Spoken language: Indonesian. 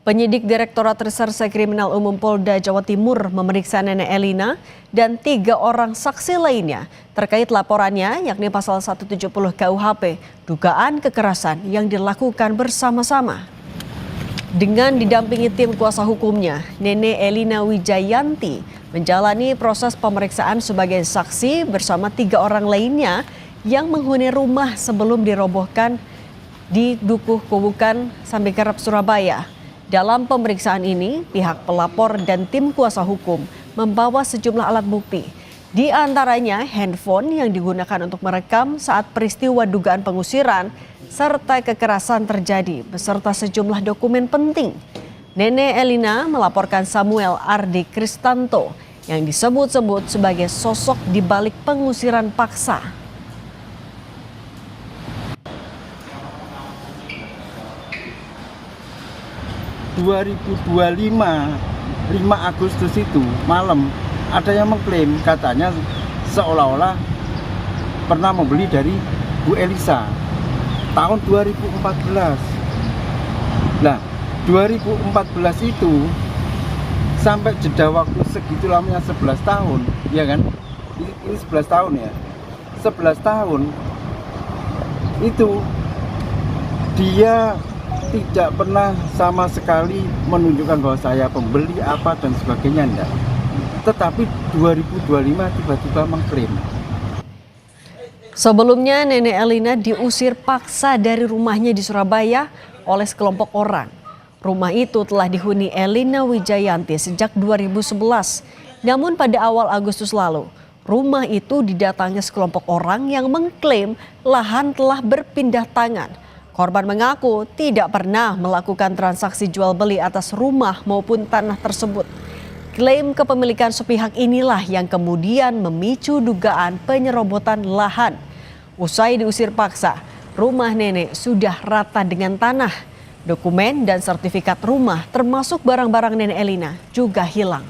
Penyidik Direktorat Reserse Kriminal Umum Polda Jawa Timur memeriksa Nenek Elina dan 3 orang saksi lainnya terkait laporannya yakni pasal 170 KUHP, dugaan kekerasan yang dilakukan bersama-sama. Dengan didampingi tim kuasa hukumnya, Nenek Elina Wijayanti menjalani proses pemeriksaan sebagai saksi bersama 3 orang lainnya yang menghuni rumah sebelum dirobohkan di Dukuh Kubukan, Sambikerep, Surabaya. Dalam pemeriksaan ini, pihak pelapor dan tim kuasa hukum membawa sejumlah alat bukti. Di antaranya handphone yang digunakan untuk merekam saat peristiwa dugaan pengusiran serta kekerasan terjadi beserta sejumlah dokumen penting. Nenek Elina melaporkan Samuel Ardi Kristanto yang disebut-sebut sebagai sosok di balik pengusiran paksa. 2025 5 Agustus itu malam ada yang mengklaim katanya seolah-olah pernah membeli dari Bu Elisa tahun 2014. Nah, 2014 itu sampai jeda waktu segitu lamanya 11 tahun, ya kan? Ini 11 tahun ya. 11 tahun itu dia tidak pernah sama sekali menunjukkan bahwa saya pembeli apa dan sebagainya, enggak. Tetapi 2025 tiba-tiba mengklaim. Sebelumnya Nenek Elina diusir paksa dari rumahnya di Surabaya oleh sekelompok orang. Rumah itu telah dihuni Elina Wijayanti sejak 2011. Namun pada awal Agustus lalu, rumah itu didatangi sekelompok orang yang mengklaim lahan telah berpindah tangan. Korban mengaku tidak pernah melakukan transaksi jual beli atas rumah maupun tanah tersebut. Klaim kepemilikan sepihak inilah yang kemudian memicu dugaan penyerobotan lahan. Usai diusir paksa, rumah nenek sudah rata dengan tanah. Dokumen dan sertifikat rumah termasuk barang-barang Nenek Elina juga hilang.